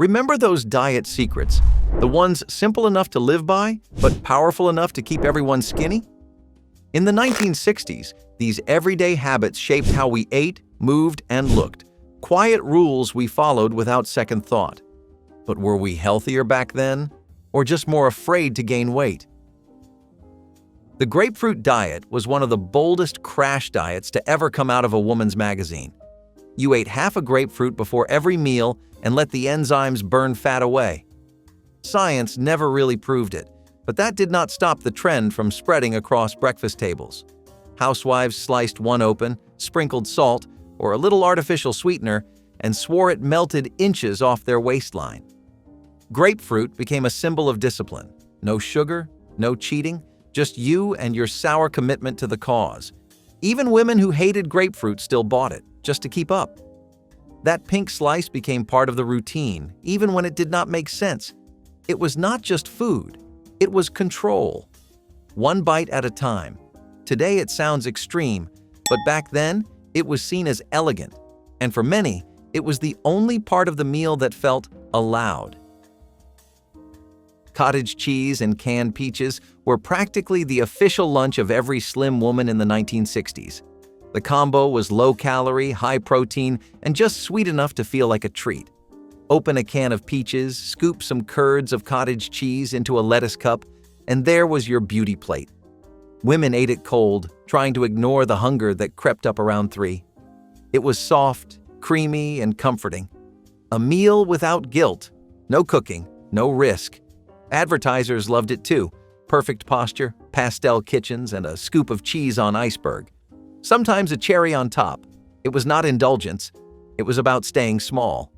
Remember those diet secrets, the ones simple enough to live by, but powerful enough to keep everyone skinny? In the 1960s, these everyday habits shaped how we ate, moved, and looked. Quiet rules we followed without second thought. But were we healthier back then, or just more afraid to gain weight? The Grapefruit Diet was one of the boldest crash diets to ever come out of a woman's magazine. You ate half a grapefruit before every meal and let the enzymes burn fat away. Science never really proved it, but that did not stop the trend from spreading across breakfast tables. Housewives sliced one open, sprinkled salt or a little artificial sweetener, and swore it melted inches off their waistline. Grapefruit became a symbol of discipline. No sugar, no cheating, just you and your sour commitment to the cause. Even women who hated grapefruit still bought it, just to keep up. That pink slice became part of the routine, even when it did not make sense. It was not just food, it was control. One bite at a time. Today it sounds extreme, but back then it was seen as elegant, and for many, it was the only part of the meal that felt allowed. Cottage cheese and canned peaches were practically the official lunch of every slim woman in the 1960s. The combo was low-calorie, high-protein, and just sweet enough to feel like a treat. Open a can of peaches, scoop some curds of cottage cheese into a lettuce cup, and there was your beauty plate. Women ate it cold, trying to ignore the hunger that crept up around 3. It was soft, creamy, and comforting. A meal without guilt. No cooking, no risk. Advertisers loved it too. Perfect posture, pastel kitchens, and a scoop of cheese on iceberg. Sometimes a cherry on top. It was not indulgence. It was about staying small.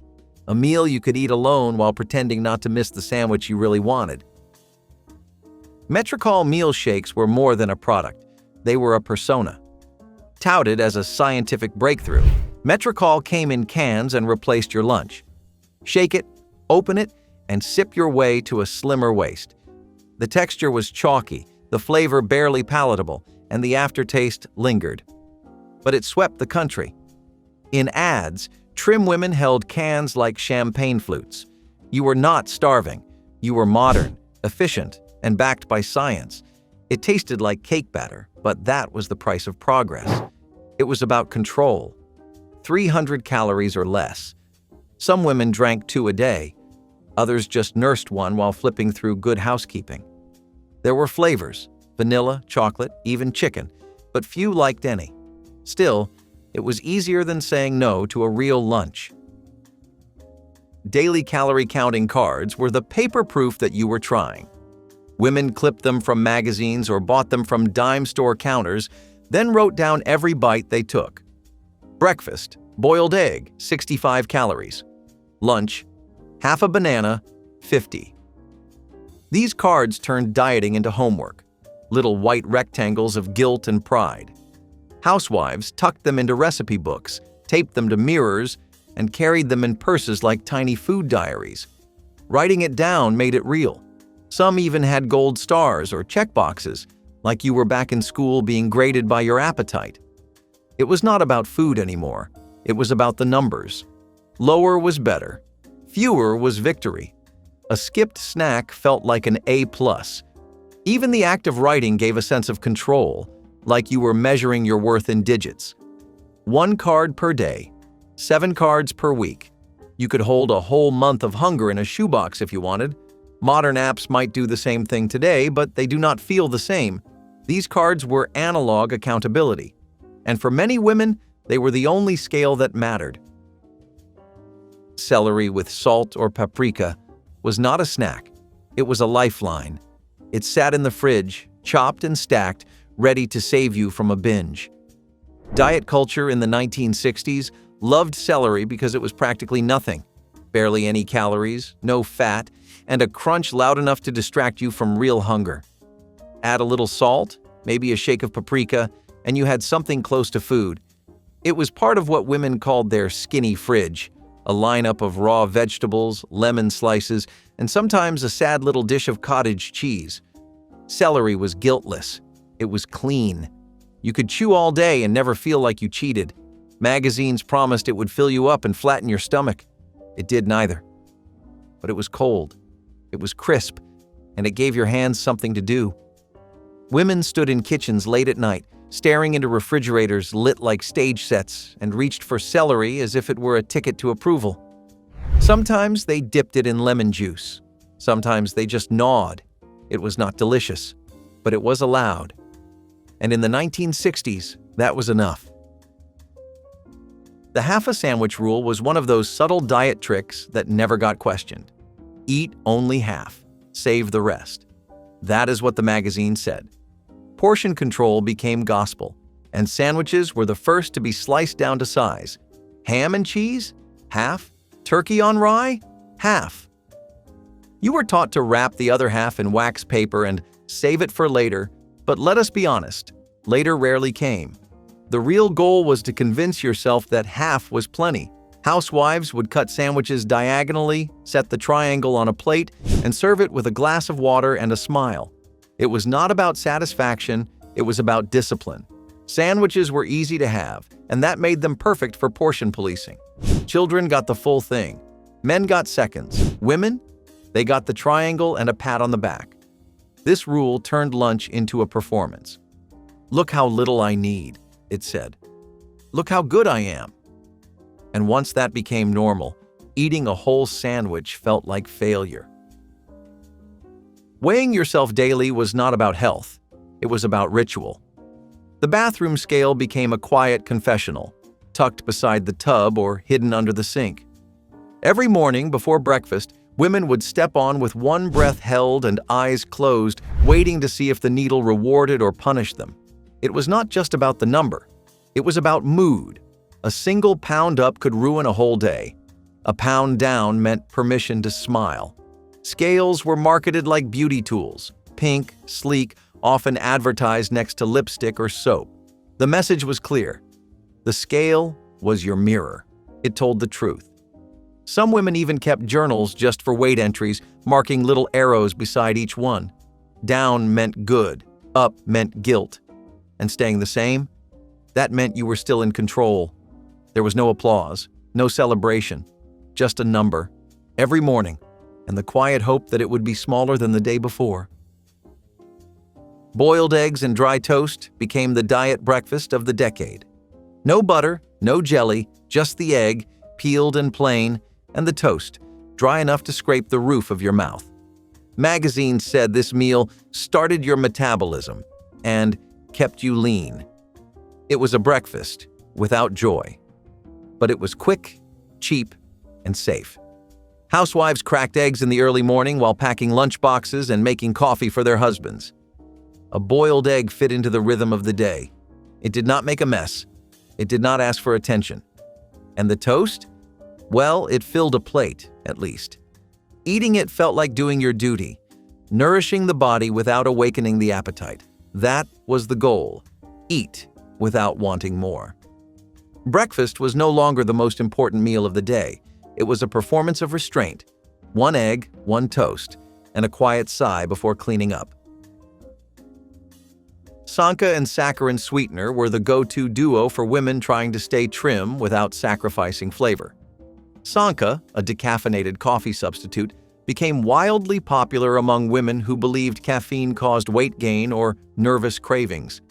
A meal you could eat alone while pretending not to miss the sandwich you really wanted. Metrocol meal shakes were more than a product. They were a persona. Touted as a scientific breakthrough, Metrocol came in cans and replaced your lunch. Shake it, open it, and sip your way to a slimmer waist. The texture was chalky, the flavor barely palatable, and the aftertaste lingered. But it swept the country. In ads, trim women held cans like champagne flutes. You were not starving. You were modern, efficient, and backed by science. It tasted like cake batter, but that was the price of progress. It was about control. 300 calories or less. Some women drank 2 a day. Others just nursed one while flipping through Good Housekeeping. There were flavors, vanilla, chocolate, even chicken, but few liked any. Still, it was easier than saying no to a real lunch. Daily calorie counting cards were the paper proof that you were trying. Women clipped them from magazines or bought them from dime store counters, then wrote down every bite they took. Breakfast, boiled egg, 65 calories. Lunch, half a banana, 50. These cards turned dieting into homework, little white rectangles of guilt and pride. Housewives tucked them into recipe books, taped them to mirrors, and carried them in purses like tiny food diaries. Writing it down made it real. Some even had gold stars or checkboxes, like you were back in school being graded by your appetite. It was not about food anymore. It was about the numbers. Lower was better. Fewer was victory. A skipped snack felt like an A+. Even the act of writing gave a sense of control, like you were measuring your worth in digits. 1 card per day, 7 cards per week. You could hold a whole month of hunger in a shoebox if you wanted. Modern apps might do the same thing today, but they do not feel the same. These cards were analog accountability. And for many women, they were the only scale that mattered. Celery with salt or paprika was not a snack. It was a lifeline. It sat in the fridge, chopped and stacked, ready to save you from a binge. Diet culture in the 1960s loved celery because it was practically nothing. Barely any calories, no fat, and a crunch loud enough to distract you from real hunger. Add a little salt, maybe a shake of paprika, and you had something close to food. It was part of what women called their skinny fridge, a lineup of raw vegetables, lemon slices, and sometimes a sad little dish of cottage cheese. Celery was guiltless. It was clean. You could chew all day and never feel like you cheated. Magazines promised it would fill you up and flatten your stomach. It did neither. but it was cold. It was crisp, and it gave your hands something to do. Women stood in kitchens late at night, staring into refrigerators lit like stage sets, and reached for celery as if it were a ticket to approval. Sometimes they dipped it in lemon juice. Sometimes they just gnawed. It was not delicious, but it was allowed. And in the 1960s, that was enough. The half-a-sandwich rule was one of those subtle diet tricks that never got questioned. Eat only half, save the rest. That is what the magazine said. Portion control became gospel, and sandwiches were the first to be sliced down to size. Ham and cheese? Half. Turkey on rye? Half. You were taught to wrap the other half in wax paper and save it for later, but let us be honest, later rarely came. The real goal was to convince yourself that half was plenty. Housewives would cut sandwiches diagonally, set the triangle on a plate, and serve it with a glass of water and a smile. It was not about satisfaction, it was about discipline. Sandwiches were easy to have, and that made them perfect for portion policing. Children got the full thing. Men got seconds. Women? They got the triangle and a pat on the back. This rule turned lunch into a performance. "Look how little I need," it said. "Look how good I am." And once that became normal, eating a whole sandwich felt like failure. Weighing yourself daily was not about health. It was about ritual. The bathroom scale became a quiet confessional, tucked beside the tub or hidden under the sink. Every morning before breakfast, women would step on with one breath held and eyes closed, waiting to see if the needle rewarded or punished them. It was not just about the number. It was about mood. A single pound up could ruin a whole day. A pound down meant permission to smile. Scales were marketed like beauty tools, pink, sleek, often advertised next to lipstick or soap. The message was clear. The scale was your mirror. It told the truth. Some women even kept journals just for weight entries, marking little arrows beside each one. Down meant good, up meant guilt. And staying the same? That meant you were still in control. There was no applause, no celebration, just a number, every morning, and the quiet hope that it would be smaller than the day before. Boiled eggs and dry toast became the diet breakfast of the decade. No butter, no jelly, just the egg, peeled and plain, and the toast, dry enough to scrape the roof of your mouth. Magazines said this meal started your metabolism and kept you lean. It was a breakfast without joy, but it was quick, cheap, and safe. Housewives cracked eggs in the early morning while packing lunchboxes and making coffee for their husbands. A boiled egg fit into the rhythm of the day. It did not make a mess. It did not ask for attention. And the toast? Well, it filled a plate, at least. Eating it felt like doing your duty, nourishing the body without awakening the appetite. That was the goal. Eat without wanting more. Breakfast was no longer the most important meal of the day. It was a performance of restraint. One egg, one toast, and a quiet sigh before cleaning up. Sanka and saccharine sweetener were the go-to duo for women trying to stay trim without sacrificing flavor. Sanka, a decaffeinated coffee substitute, became wildly popular among women who believed caffeine caused weight gain or nervous cravings.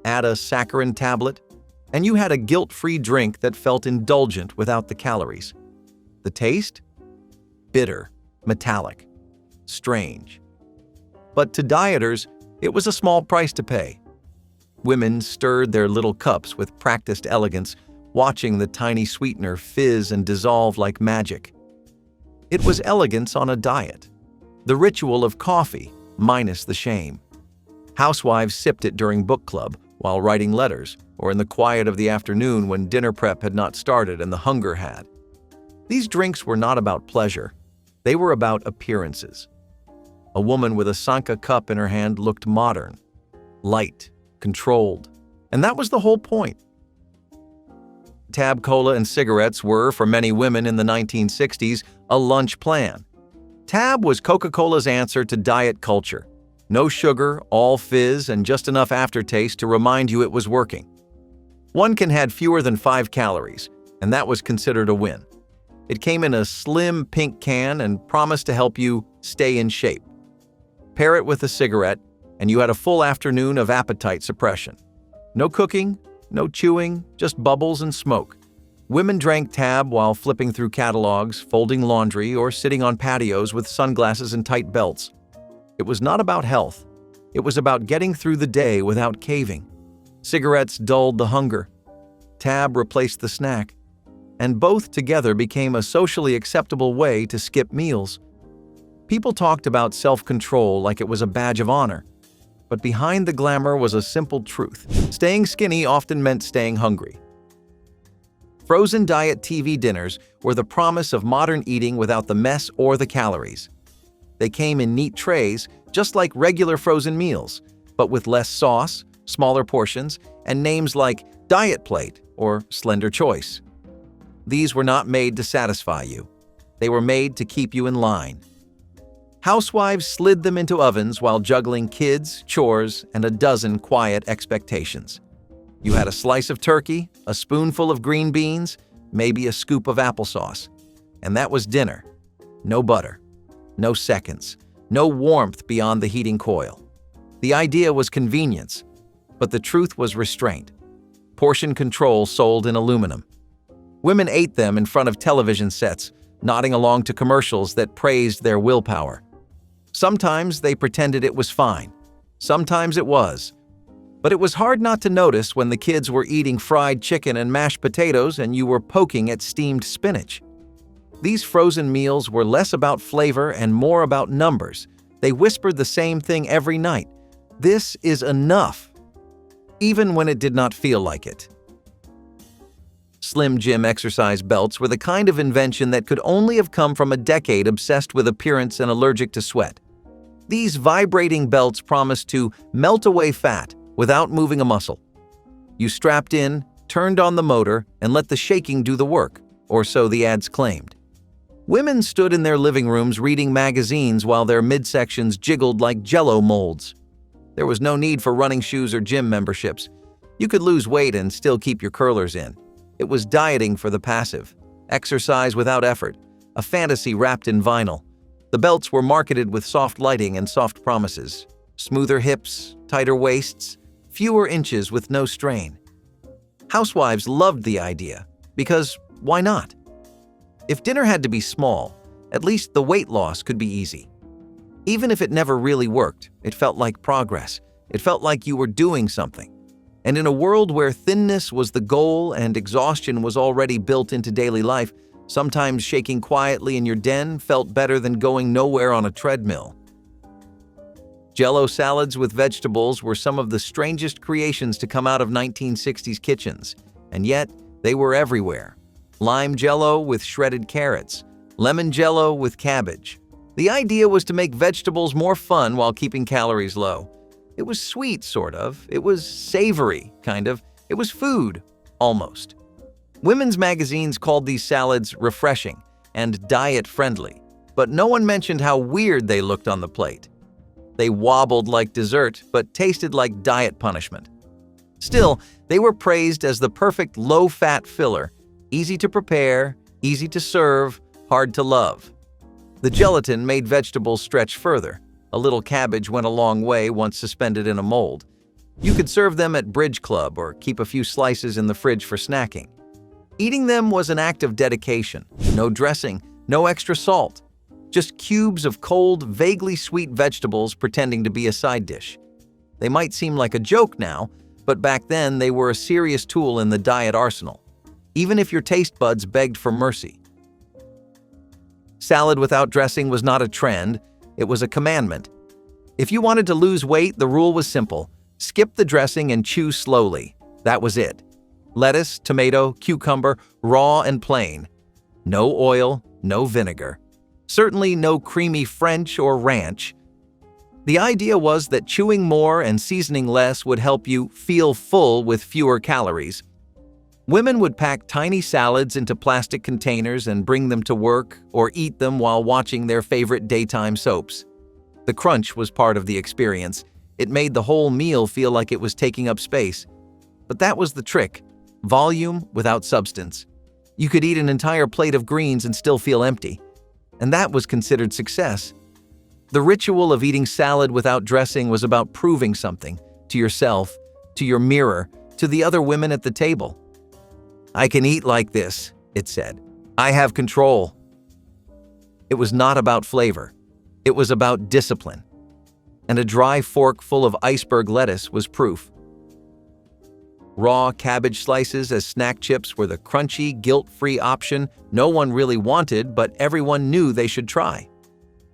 Add a saccharine tablet, and you had a guilt-free drink that felt indulgent without the calories. The taste? Bitter, metallic, strange. But to dieters, it was a small price to pay. Women stirred their little cups with practiced elegance, watching the tiny sweetener fizz and dissolve like magic. It was elegance on a diet. The ritual of coffee, minus the shame. Housewives sipped it during book club, while writing letters, or in the quiet of the afternoon when dinner prep had not started and the hunger had. These drinks were not about pleasure. They were about appearances. A woman with a Sanka cup in her hand looked modern, light, controlled, and that was the whole point. Tab cola and cigarettes were, for many women in the 1960s, a lunch plan. Tab was Coca-Cola's answer to diet culture. No sugar, all fizz, and just enough aftertaste to remind you it was working. One can had fewer than 5 calories, and that was considered a win. It came in a slim pink can and promised to help you stay in shape. Pair it with a cigarette, and you had a full afternoon of appetite suppression. No cooking, no chewing, just bubbles and smoke. Women drank Tab while flipping through catalogs, folding laundry, or sitting on patios with sunglasses and tight belts. It was not about health. It was about getting through the day without caving. Cigarettes dulled the hunger. Tab replaced the snack. And both together became a socially acceptable way to skip meals. People talked about self-control like it was a badge of honor. But behind the glamour was a simple truth. Staying skinny often meant staying hungry. Frozen diet TV dinners were the promise of modern eating without the mess or the calories. They came in neat trays, just like regular frozen meals, but with less sauce, smaller portions, and names like Diet Plate or Slender Choice. These were not made to satisfy you. They were made to keep you in line. Housewives slid them into ovens while juggling kids, chores, and a dozen quiet expectations. You had a slice of turkey, a spoonful of green beans, maybe a scoop of applesauce. And that was dinner. No butter, no seconds, no warmth beyond the heating coil. The idea was convenience, but the truth was restraint. Portion control sold in aluminum. Women ate them in front of television sets, nodding along to commercials that praised their willpower. Sometimes they pretended it was fine. Sometimes it was. But it was hard not to notice when the kids were eating fried chicken and mashed potatoes and you were poking at steamed spinach. These frozen meals were less about flavor and more about numbers. They whispered the same thing every night. This is enough, even when it did not feel like it. Slim Jim exercise belts were the kind of invention that could only have come from a decade obsessed with appearance and allergic to sweat. These vibrating belts promised to melt away fat without moving a muscle. You strapped in, turned on the motor, and let the shaking do the work, or so the ads claimed. Women stood in their living rooms reading magazines while their midsections jiggled like JellO molds. There was no need for running shoes or gym memberships. You could lose weight and still keep your curlers in. It was dieting for the passive, exercise without effort, a fantasy wrapped in vinyl. The belts were marketed with soft lighting and soft promises. Smoother hips, tighter waists, fewer inches with no strain. Housewives loved the idea, because why not? If dinner had to be small, at least the weight loss could be easy. Even if it never really worked, it felt like progress. It felt like you were doing something. And in a world where thinness was the goal and exhaustion was already built into daily life, sometimes shaking quietly in your den felt better than going nowhere on a treadmill. JellO salads with vegetables were some of the strangest creations to come out of 1960s kitchens, and yet they were everywhere. Lime JellO with shredded carrots, lemon JellO with cabbage. The idea was to make vegetables more fun while keeping calories low. It was sweet, sort of. It was savory, kind of. It was food, almost. Women's magazines called these salads refreshing and diet-friendly, but no one mentioned how weird they looked on the plate. They wobbled like dessert, but tasted like diet punishment. Still, they were praised as the perfect low-fat filler, easy to prepare, easy to serve, hard to love. The gelatin made vegetables stretch further. A little cabbage went a long way once suspended in a mold. You could serve them at bridge club or keep a few slices in the fridge for snacking. Eating them was an act of dedication. No dressing, no extra salt. Just cubes of cold, vaguely sweet vegetables pretending to be a side dish. They might seem like a joke now, but back then they were a serious tool in the diet arsenal, even if your taste buds begged for mercy. Salad without dressing was not a trend, it was a commandment. If you wanted to lose weight, the rule was simple. Skip the dressing and chew slowly. That was it. Lettuce, tomato, cucumber, raw and plain. No oil, no vinegar. Certainly no creamy French or ranch. The idea was that chewing more and seasoning less would help you feel full with fewer calories. Women would pack tiny salads into plastic containers and bring them to work or eat them while watching their favorite daytime soaps. The crunch was part of the experience. It made the whole meal feel like it was taking up space. But that was the trick: volume without substance. You could eat an entire plate of greens and still feel empty. And that was considered success. The ritual of eating salad without dressing was about proving something to yourself, to your mirror, to the other women at the table. "I can eat like this," it said. "I have control." It was not about flavor. It was about discipline. And a dry fork full of iceberg lettuce was proof. Raw cabbage slices as snack chips were the crunchy, guilt-free option no one really wanted, but everyone knew they should try.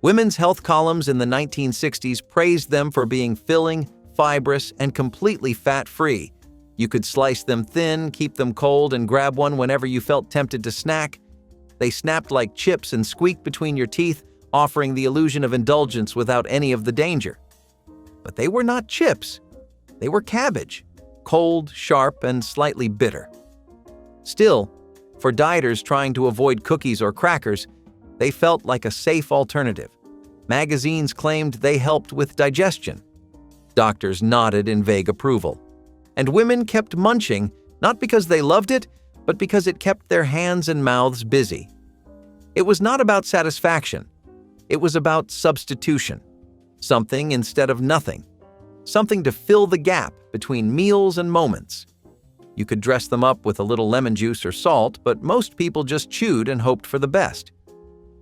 Women's health columns in the 1960s praised them for being filling, fibrous, and completely fat-free. You could slice them thin, keep them cold, and grab one whenever you felt tempted to snack. They snapped like chips and squeaked between your teeth, offering the illusion of indulgence without any of the danger. But they were not chips. They were cabbage, cold, sharp, and slightly bitter. Still, for dieters trying to avoid cookies or crackers, they felt like a safe alternative. Magazines claimed they helped with digestion. Doctors nodded in vague approval. And women kept munching, not because they loved it, but because it kept their hands and mouths busy. It was not about satisfaction. It was about substitution. Something instead of nothing. Something to fill the gap between meals and moments. You could dress them up with a little lemon juice or salt, but most people just chewed and hoped for the best.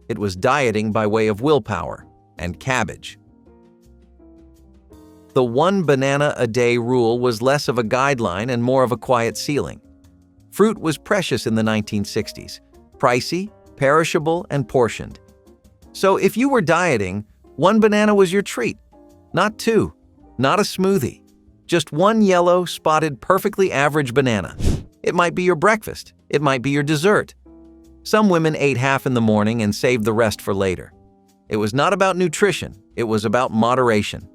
It was dieting by way of willpower and cabbage. The 1 banana a day rule was less of a guideline and more of a quiet ceiling. Fruit was precious in the 1960s, pricey, perishable, and portioned. So if you were dieting, 1 banana was your treat. Not 2, not a smoothie. Just 1 yellow, spotted, perfectly average banana. It might be your breakfast. It might be your dessert. Some women ate half in the morning and saved the rest for later. It was not about nutrition. It was about moderation.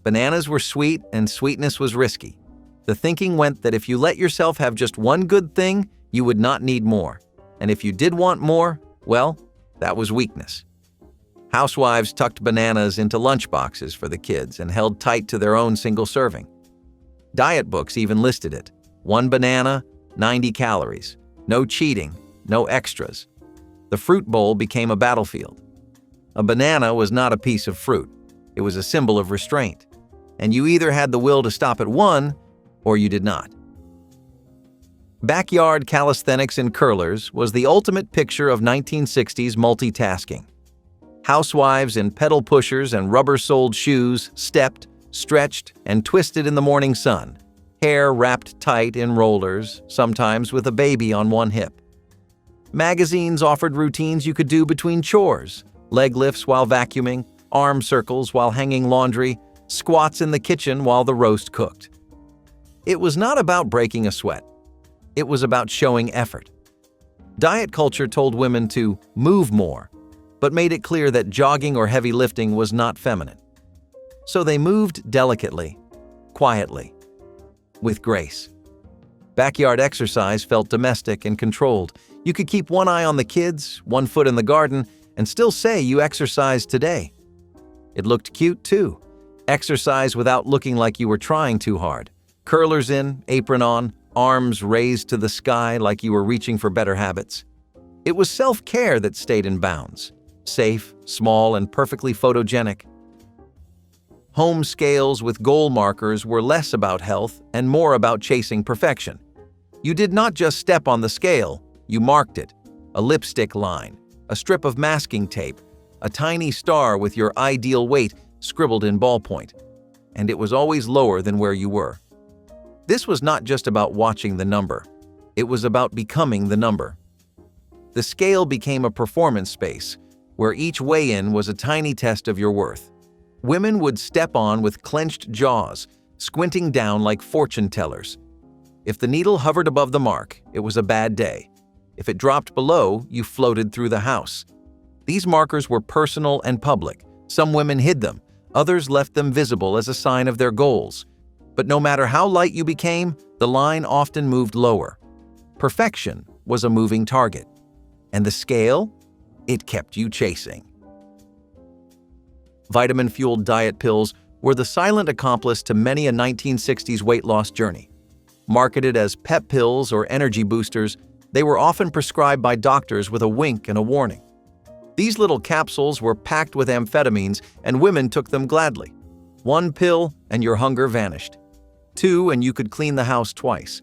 Bananas were sweet and sweetness was risky. The thinking went that if you let yourself have just 1 good thing, you would not need more. And if you did want more, well, that was weakness. Housewives tucked bananas into lunchboxes for the kids and held tight to their own single serving. Diet books even listed it. 1 banana, 90 calories. No cheating, no extras. The fruit bowl became a battlefield. A banana was not a piece of fruit. It was a symbol of restraint. And you either had the will to stop at 1 or you did not. Backyard calisthenics in curlers was the ultimate picture of 1960s multitasking. Housewives in pedal pushers and rubber-soled shoes stepped, stretched, and twisted in the morning sun, hair wrapped tight in rollers, sometimes with a baby on one hip. Magazines offered routines you could do between chores, leg lifts while vacuuming, arm circles while hanging laundry, squats in the kitchen while the roast cooked. It was not about breaking a sweat. It was about showing effort. Diet culture told women to move more, but made it clear that jogging or heavy lifting was not feminine. So they moved delicately, quietly, with grace. Backyard exercise felt domestic and controlled. You could keep 1 eye on the kids, 1 foot in the garden, and still say you exercised today. It looked cute too. Exercise without looking like you were trying too hard. Curlers in, apron on, arms raised to the sky like you were reaching for better habits. It was self-care that stayed in bounds. Safe, small, and perfectly photogenic. Home scales with goal markers were less about health and more about chasing perfection. You did not just step on the scale, you marked it. A lipstick line, a strip of masking tape, a tiny star with your ideal weight scribbled in ballpoint. And it was always lower than where you were. This was not just about watching the number. It was about becoming the number. The scale became a performance space, where each weigh-in was a tiny test of your worth. Women would step on with clenched jaws, squinting down like fortune tellers. If the needle hovered above the mark, it was a bad day. If it dropped below, you floated through the house. These markers were personal and public. Some women hid them, others left them visible as a sign of their goals. But no matter how light you became, the line often moved lower. Perfection was a moving target. And the scale? It kept you chasing. Vitamin-fueled diet pills were the silent accomplice to many a 1960s weight loss journey. Marketed as pep pills or energy boosters, They were often prescribed by doctors with a wink and a warning. These little capsules were packed with amphetamines, and women took them gladly. 1 pill and your hunger vanished. 2 and you could clean the house twice.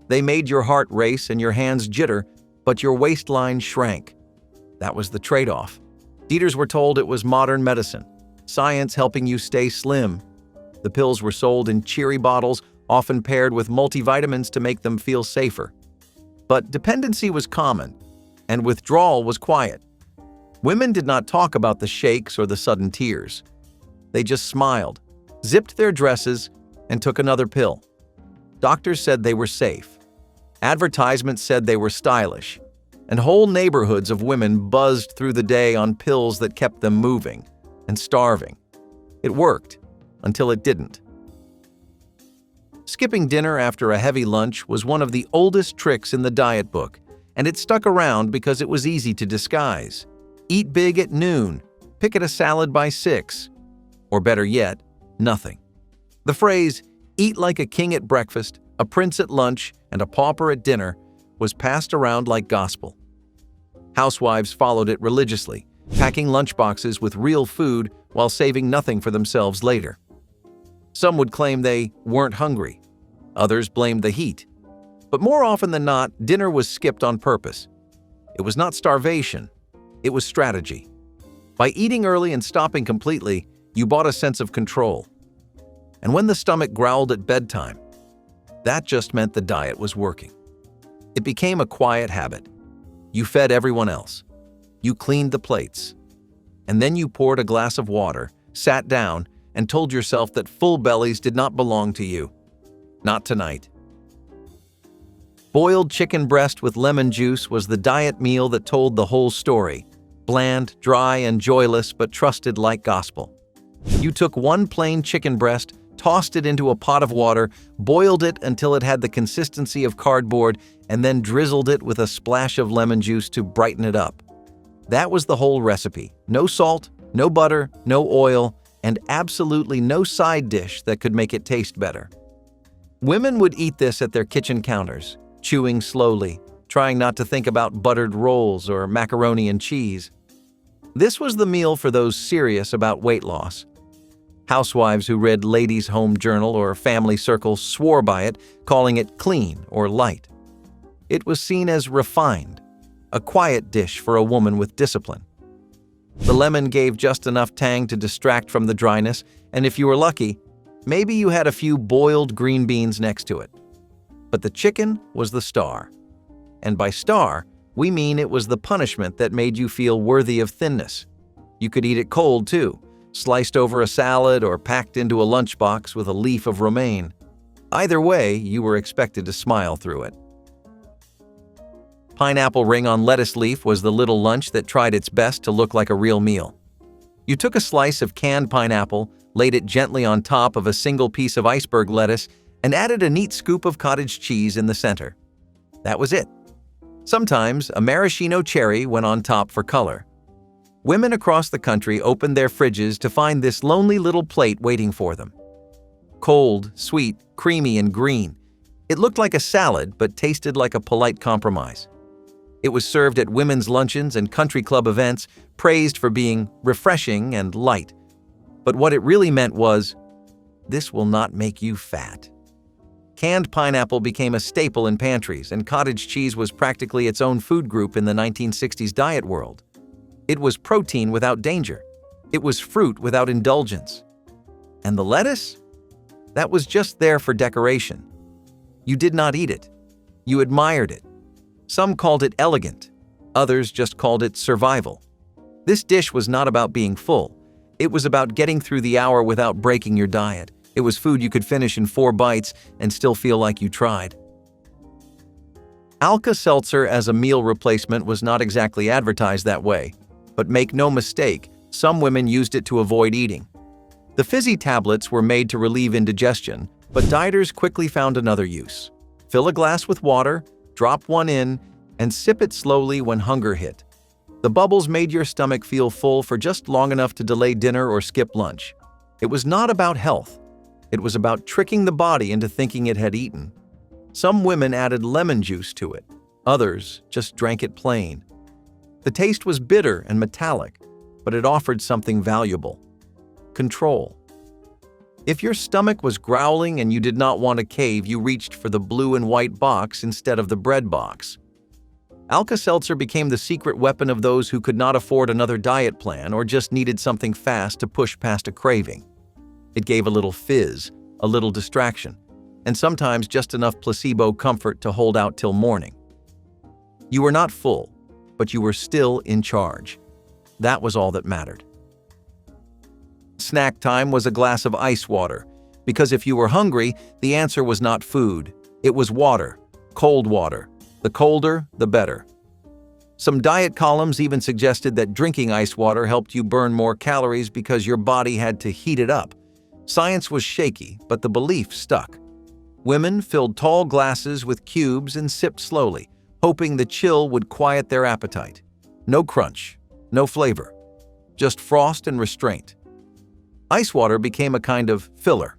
They made your heart race and your hands jitter, but your waistline shrank. That was the trade-off. Eaters were told it was modern medicine, science helping you stay slim. The pills were sold in cheery bottles, often paired with multivitamins to make them feel safer. But dependency was common, and withdrawal was quiet. Women did not talk about the shakes or the sudden tears. They just smiled, zipped their dresses, and took another pill. Doctors said they were safe. Advertisements said they were stylish. And whole neighborhoods of women buzzed through the day on pills that kept them moving and starving. It worked, until it didn't. Skipping dinner after a heavy lunch was one of the oldest tricks in the diet book, and it stuck around because it was easy to disguise. Eat big at noon, pick at a salad by 6, or better yet, nothing. The phrase, "eat like a king at breakfast, a prince at lunch, and a pauper at dinner," was passed around like gospel. Housewives followed it religiously, packing lunchboxes with real food while saving nothing for themselves later. Some would claim they weren't hungry. Others blamed the heat. But more often than not, dinner was skipped on purpose. It was not starvation. It was strategy. By eating early and stopping completely, you bought a sense of control. And when the stomach growled at bedtime, that just meant the diet was working. It became a quiet habit. You fed everyone else. You cleaned the plates. And then you poured a glass of water, sat down, and told yourself that full bellies did not belong to you. Not tonight. Boiled chicken breast with lemon juice was the diet meal that told the whole story. Bland, dry, and joyless, but trusted like gospel. You took 1 plain chicken breast, tossed it into a pot of water, boiled it until it had the consistency of cardboard, and then drizzled it with a splash of lemon juice to brighten it up. That was the whole recipe. No salt, no butter, no oil, and absolutely no side dish that could make it taste better. Women would eat this at their kitchen counters, chewing slowly, trying not to think about buttered rolls or macaroni and cheese. This was the meal for those serious about weight loss. Housewives who read Ladies' Home Journal or Family Circle swore by it, calling it clean or light. It was seen as refined, a quiet dish for a woman with discipline. The lemon gave just enough tang to distract from the dryness, and if you were lucky, maybe you had a few boiled green beans next to it. But the chicken was the star. And by star, we mean it was the punishment that made you feel worthy of thinness. You could eat it cold, too, sliced over a salad or packed into a lunchbox with a leaf of romaine. Either way, you were expected to smile through it. Pineapple ring on lettuce leaf was the little lunch that tried its best to look like a real meal. You took a slice of canned pineapple, laid it gently on top of a single piece of iceberg lettuce, and added a neat scoop of cottage cheese in the center. That was it. Sometimes a maraschino cherry went on top for color. Women across the country opened their fridges to find this lonely little plate waiting for them. Cold, sweet, creamy, and green. It looked like a salad, but tasted like a polite compromise. It was served at women's luncheons and country club events, praised for being refreshing and light. But what it really meant was, this will not make you fat. Canned pineapple became a staple in pantries, and cottage cheese was practically its own food group in the 1960s diet world. It was protein without danger. It was fruit without indulgence. And the lettuce? That was just there for decoration. You did not eat it. You admired it. Some called it elegant. Others just called it survival. This dish was not about being full. It was about getting through the hour without breaking your diet. It was food you could finish in 4 bites and still feel like you tried. AlkaSeltzer as a meal replacement was not exactly advertised that way, but make no mistake, some women used it to avoid eating. The fizzy tablets were made to relieve indigestion, but dieters quickly found another use. Fill a glass with water, drop one in, and sip it slowly when hunger hit. The bubbles made your stomach feel full for just long enough to delay dinner or skip lunch. It was not about health. It was about tricking the body into thinking it had eaten. Some women added lemon juice to it. Others just drank it plain. The taste was bitter and metallic, but it offered something valuable: control. If your stomach was growling and you did not want to cave, you reached for the blue and white box instead of the bread box. AlkaSeltzer became the secret weapon of those who could not afford another diet plan or just needed something fast to push past a craving. It gave a little fizz, a little distraction, and sometimes just enough placebo comfort to hold out till morning. You were not full, but you were still in charge. That was all that mattered. Snack time was a glass of ice water, because if you were hungry, the answer was not food. It was water, cold water. The colder, the better. Some diet columns even suggested that drinking ice water helped you burn more calories because your body had to heat it up. Science was shaky, but the belief stuck. Women filled tall glasses with cubes and sipped slowly, hoping the chill would quiet their appetite. No crunch, no flavor, just frost and restraint. Ice water became a kind of filler,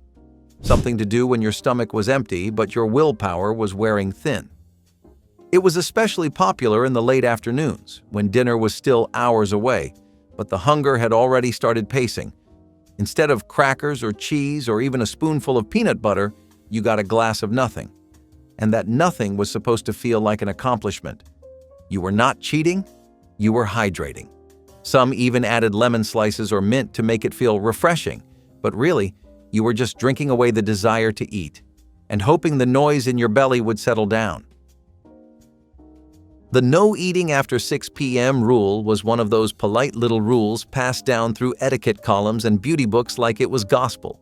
something to do when your stomach was empty but your willpower was wearing thin. It was especially popular in the late afternoons, when dinner was still hours away, but the hunger had already started pacing. Instead of crackers or cheese or even a spoonful of peanut butter, you got a glass of nothing. And that nothing was supposed to feel like an accomplishment. You were not cheating, you were hydrating. Some even added lemon slices or mint to make it feel refreshing, but really, you were just drinking away the desire to eat and hoping the noise in your belly would settle down. The no eating after 6 p.m. rule was one of those polite little rules passed down through etiquette columns and beauty books like it was gospel.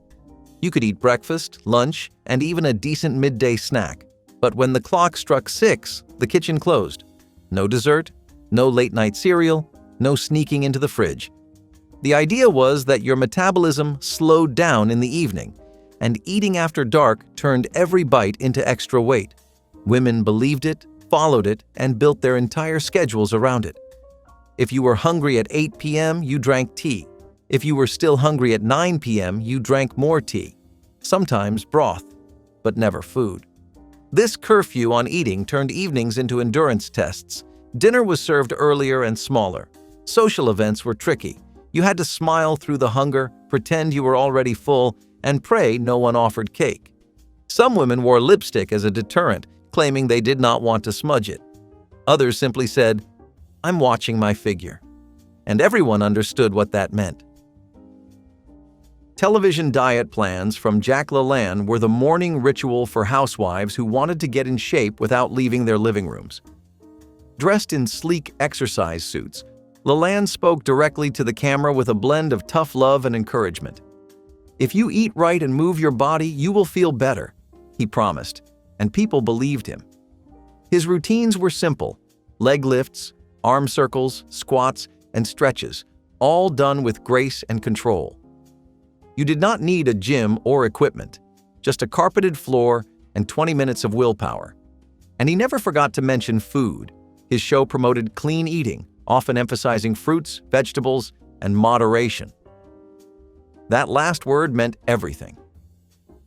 You could eat breakfast, lunch, and even a decent midday snack. But when the clock struck 6, the kitchen closed. No dessert, no late-night cereal, no sneaking into the fridge. The idea was that your metabolism slowed down in the evening, and eating after dark turned every bite into extra weight. Women believed it, followed it, and built their entire schedules around it. If you were hungry at 8 p.m., you drank tea. If you were still hungry at 9 p.m., you drank more tea. Sometimes broth, but never food. This curfew on eating turned evenings into endurance tests. Dinner was served earlier and smaller. Social events were tricky. You had to smile through the hunger, pretend you were already full, and pray no one offered cake. Some women wore lipstick as a deterrent, claiming they did not want to smudge it. Others simply said, "I'm watching my figure." And everyone understood what that meant. Television diet plans from Jack LaLanne were the morning ritual for housewives who wanted to get in shape without leaving their living rooms. Dressed in sleek exercise suits, LaLanne spoke directly to the camera with a blend of tough love and encouragement. "If you eat right and move your body, you will feel better," he promised, and people believed him. His routines were simple: leg lifts, arm circles, squats, and stretches, all done with grace and control. You did not need a gym or equipment, just a carpeted floor and 20 minutes of willpower. And he never forgot to mention food. His show promoted clean eating, often emphasizing fruits, vegetables, and moderation. That last word meant everything.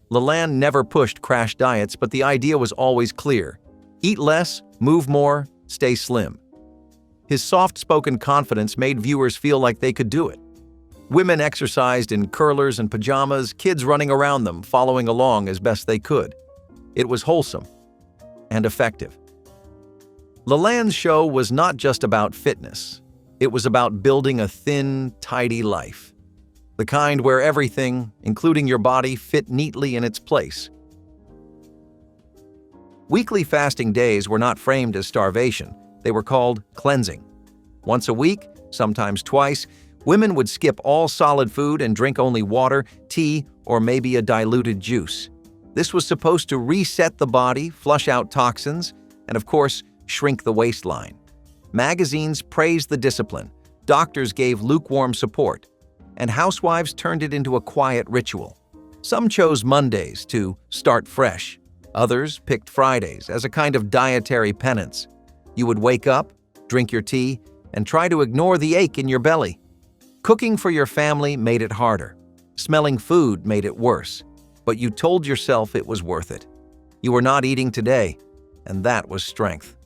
LaLanne never pushed crash diets, but the idea was always clear: eat less, move more, stay slim. His soft-spoken confidence made viewers feel like they could do it. Women exercised in curlers and pajamas, kids running around them, following along as best they could. It was wholesome and effective. LaLanne's show was not just about fitness. It was about building a thin, tidy life. The kind where everything, including your body, fit neatly in its place. Weekly fasting days were not framed as starvation. They were called cleansing. Once a week, sometimes twice, women would skip all solid food and drink only water, tea, or maybe a diluted juice. This was supposed to reset the body, flush out toxins, and of course, shrink the waistline. Magazines praised the discipline, doctors gave lukewarm support, and housewives turned it into a quiet ritual. Some chose Mondays to start fresh. Others picked Fridays as a kind of dietary penance. You would wake up, drink your tea, and try to ignore the ache in your belly. Cooking for your family made it harder. Smelling food made it worse. But you told yourself it was worth it. You were not eating today, and that was strength.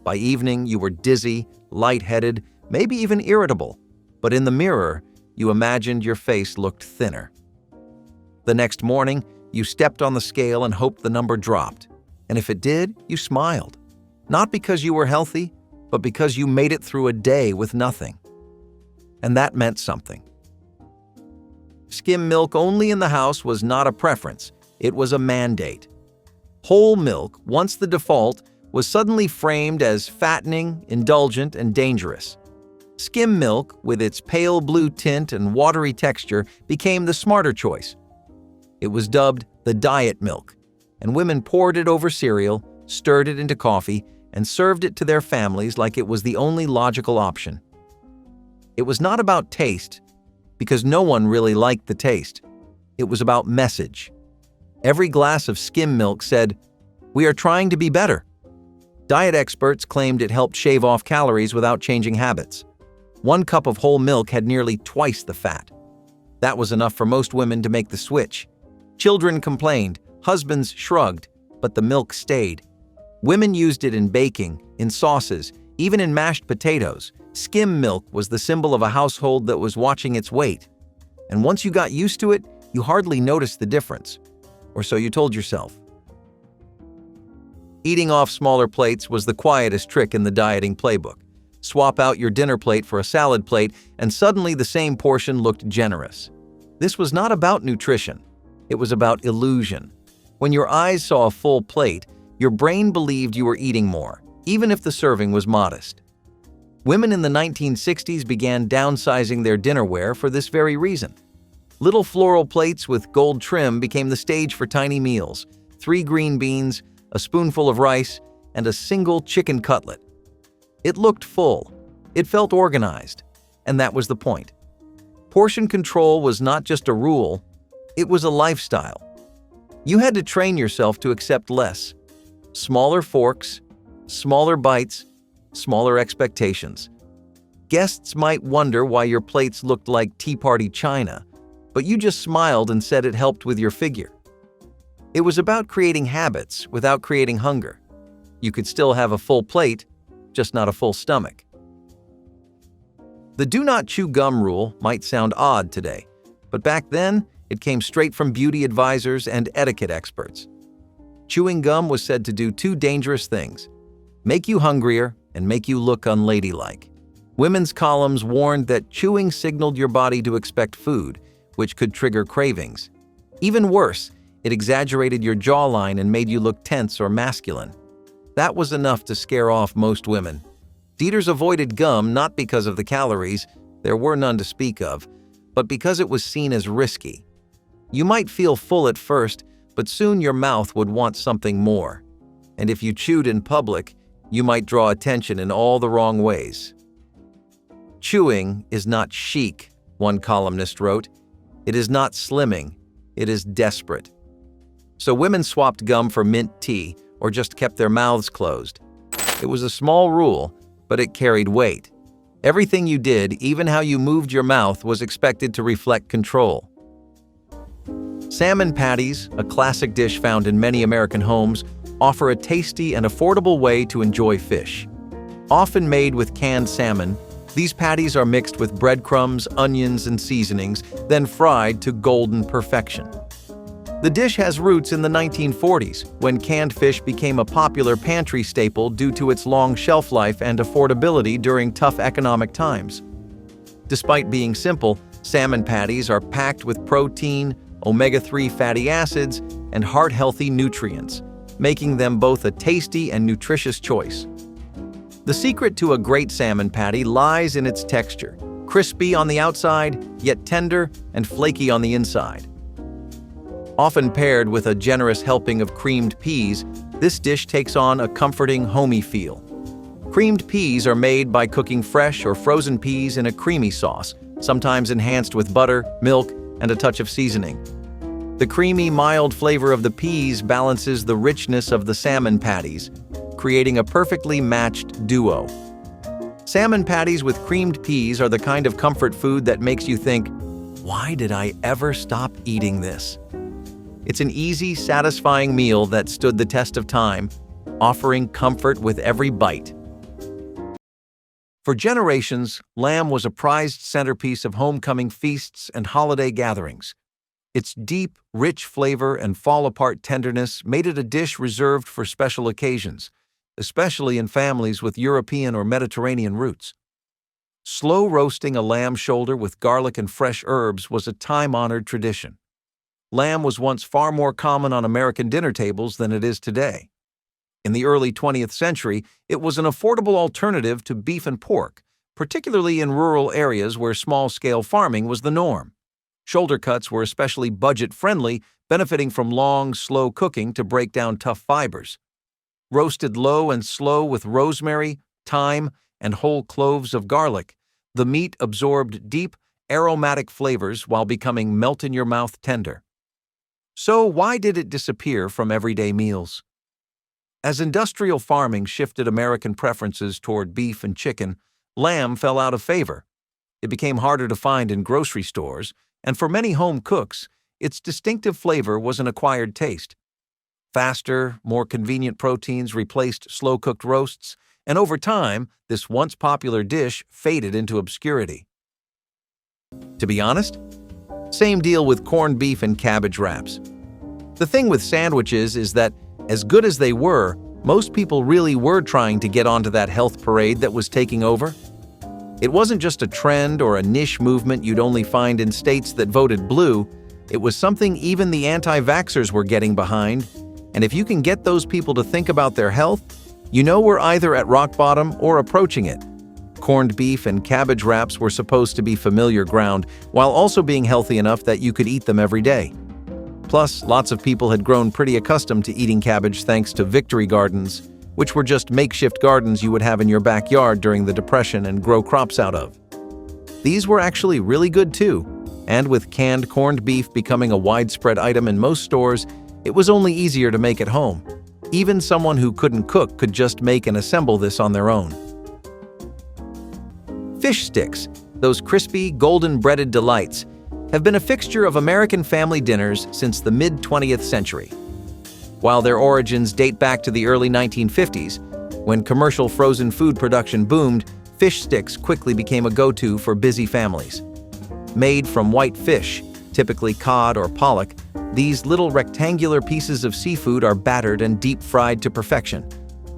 By evening, you were dizzy, lightheaded, maybe even irritable, but in the mirror, you imagined your face looked thinner. The next morning, you stepped on the scale and hoped the number dropped. And if it did, you smiled. Not because you were healthy, but because you made it through a day with nothing. And that meant something. Skim milk only in the house was not a preference, it was a mandate. Whole milk, once the default, was suddenly framed as fattening, indulgent, and dangerous. Skim milk, with its pale blue tint and watery texture, became the smarter choice. It was dubbed the diet milk, and women poured it over cereal, stirred it into coffee, and served it to their families like it was the only logical option. It was not about taste, because no one really liked the taste. It was about message. Every glass of skim milk said, "We are trying to be better." Diet experts claimed it helped shave off calories without changing habits. 1 cup of whole milk had nearly twice the fat. That was enough for most women to make the switch. Children complained, husbands shrugged, but the milk stayed. Women used it in baking, in sauces, even in mashed potatoes. Skim milk was the symbol of a household that was watching its weight. And once you got used to it, you hardly noticed the difference. Or so you told yourself. Eating off smaller plates was the quietest trick in the dieting playbook. Swap out your dinner plate for a salad plate, and suddenly the same portion looked generous. This was not about nutrition. It was about illusion. When your eyes saw a full plate, your brain believed you were eating more, even if the serving was modest. Women in the 1960s began downsizing their dinnerware for this very reason. Little floral plates with gold trim became the stage for tiny meals: 3 green beans, a spoonful of rice, and a single chicken cutlet. It looked full, it felt organized, and that was the point. Portion control was not just a rule, it was a lifestyle. You had to train yourself to accept less. Smaller forks, smaller bites, smaller expectations. Guests might wonder why your plates looked like tea party china, but you just smiled and said it helped with your figure. It was about creating habits without creating hunger. You could still have a full plate, just not a full stomach. The do not chew gum rule might sound odd today, but back then, it came straight from beauty advisors and etiquette experts. Chewing gum was said to do 2 dangerous things: make you hungrier and make you look unladylike. Women's columns warned that chewing signaled your body to expect food, which could trigger cravings. Even worse, it exaggerated your jawline and made you look tense or masculine. That was enough to scare off most women. Eaters avoided gum not because of the calories, there were none to speak of, but because it was seen as risky. You might feel full at first, but soon your mouth would want something more. And if you chewed in public, you might draw attention in all the wrong ways. Chewing is not chic, one columnist wrote. It is not slimming, it is desperate. So women swapped gum for mint tea or just kept their mouths closed. It was a small rule, but it carried weight. Everything you did, even how you moved your mouth, was expected to reflect control. Salmon patties, a classic dish found in many American homes, offer a tasty and affordable way to enjoy fish. Often made with canned salmon, these patties are mixed with breadcrumbs, onions, and seasonings, then fried to golden perfection. The dish has roots in the 1940s, when canned fish became a popular pantry staple due to its long shelf life and affordability during tough economic times. Despite being simple, salmon patties are packed with protein, omega-3 fatty acids, and heart-healthy nutrients, making them both a tasty and nutritious choice. The secret to a great salmon patty lies in its texture, crispy on the outside, yet tender and flaky on the inside. Often paired with a generous helping of creamed peas, this dish takes on a comforting, homey feel. Creamed peas are made by cooking fresh or frozen peas in a creamy sauce, sometimes enhanced with butter, milk, and a touch of seasoning. The creamy, mild flavor of the peas balances the richness of the salmon patties, creating a perfectly matched duo. Salmon patties with creamed peas are the kind of comfort food that makes you think, "Why did I ever stop eating this?" It's an easy, satisfying meal that stood the test of time, offering comfort with every bite. For generations, lamb was a prized centerpiece of homecoming feasts and holiday gatherings. Its deep, rich flavor and fall-apart tenderness made it a dish reserved for special occasions, especially in families with European or Mediterranean roots. Slow roasting a lamb shoulder with garlic and fresh herbs was a time-honored tradition. Lamb was once far more common on American dinner tables than it is today. In the early 20th century, it was an affordable alternative to beef and pork, particularly in rural areas where small-scale farming was the norm. Shoulder cuts were especially budget-friendly, benefiting from long, slow cooking to break down tough fibers. Roasted low and slow with rosemary, thyme, and whole cloves of garlic, the meat absorbed deep, aromatic flavors while becoming melt-in-your-mouth tender. So why did it disappear from everyday meals? As industrial farming shifted American preferences toward beef and chicken, lamb fell out of favor. It became harder to find in grocery stores, and for many home cooks, its distinctive flavor was an acquired taste. Faster, more convenient proteins replaced slow-cooked roasts, and over time, this once popular dish faded into obscurity. To be honest, same deal with corned beef and cabbage wraps. The thing with sandwiches is that, as good as they were, most people really were trying to get onto that health parade that was taking over. It wasn't just a trend or a niche movement you'd only find in states that voted blue. It was something even the anti-vaxxers were getting behind. And if you can get those people to think about their health, you know we're either at rock bottom or approaching it. Corned beef and cabbage wraps were supposed to be familiar ground, while also being healthy enough that you could eat them every day. Plus, lots of people had grown pretty accustomed to eating cabbage thanks to victory gardens, which were just makeshift gardens you would have in your backyard during the Depression and grow crops out of. These were actually really good too, and with canned corned beef becoming a widespread item in most stores, it was only easier to make at home. Even someone who couldn't cook could just make and assemble this on their own. Fish sticks, those crispy, golden-breaded delights, have been a fixture of American family dinners since the mid-20th century. While their origins date back to the early 1950s, when commercial frozen food production boomed, fish sticks quickly became a go-to for busy families. Made from white fish, typically cod or pollock, these little rectangular pieces of seafood are battered and deep-fried to perfection,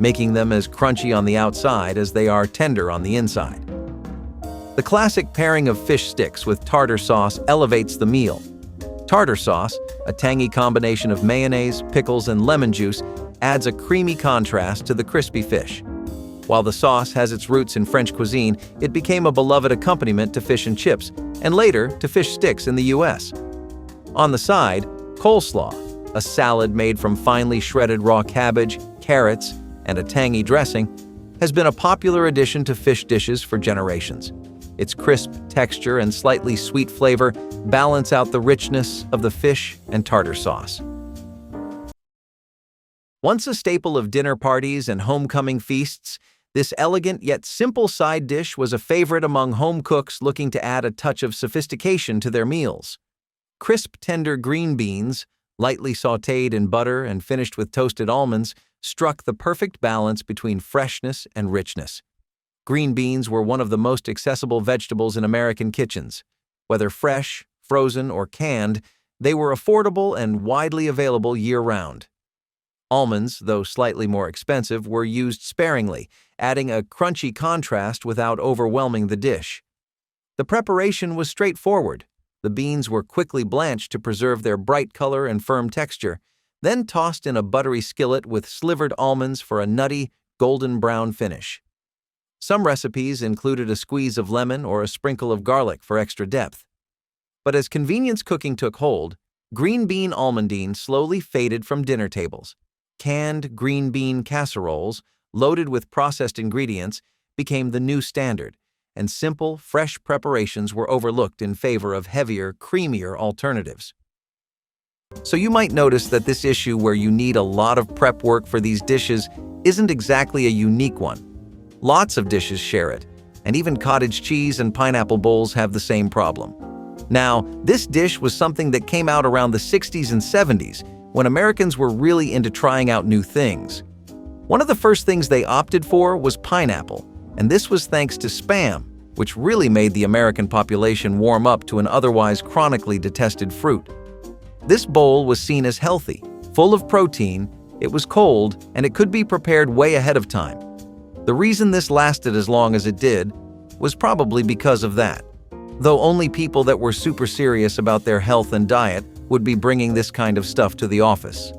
making them as crunchy on the outside as they are tender on the inside. The classic pairing of fish sticks with tartar sauce elevates the meal. Tartar sauce, a tangy combination of mayonnaise, pickles, and lemon juice, adds a creamy contrast to the crispy fish. While the sauce has its roots in French cuisine, it became a beloved accompaniment to fish and chips, and later to fish sticks in the US. On the side, coleslaw, a salad made from finely shredded raw cabbage, carrots, and a tangy dressing, has been a popular addition to fish dishes for generations. Its crisp texture and slightly sweet flavor balance out the richness of the fish and tartar sauce. Once a staple of dinner parties and homecoming feasts, this elegant yet simple side dish was a favorite among home cooks looking to add a touch of sophistication to their meals. Crisp, tender green beans, lightly sautéed in butter and finished with toasted almonds, struck the perfect balance between freshness and richness. Green beans were one of the most accessible vegetables in American kitchens. Whether fresh, frozen, or canned, they were affordable and widely available year-round. Almonds, though slightly more expensive, were used sparingly, adding a crunchy contrast without overwhelming the dish. The preparation was straightforward. The beans were quickly blanched to preserve their bright color and firm texture, then tossed in a buttery skillet with slivered almonds for a nutty, golden brown finish. Some recipes included a squeeze of lemon or a sprinkle of garlic for extra depth. But as convenience cooking took hold, green bean almondine slowly faded from dinner tables. Canned green bean casseroles, loaded with processed ingredients, became the new standard, and simple, fresh preparations were overlooked in favor of heavier, creamier alternatives. So you might notice that this issue where you need a lot of prep work for these dishes isn't exactly a unique one. Lots of dishes share it, and even cottage cheese and pineapple bowls have the same problem. Now, this dish was something that came out around the 60s and 70s, when Americans were really into trying out new things. One of the first things they opted for was pineapple, And this was thanks to Spam, which really made the American population warm up to an otherwise chronically detested fruit. This bowl was seen as healthy, full of protein, it was cold, and it could be prepared way ahead of time. The reason this lasted as long as it did was probably because of that, though only people that were super serious about their health and diet would be bringing this kind of stuff to the office.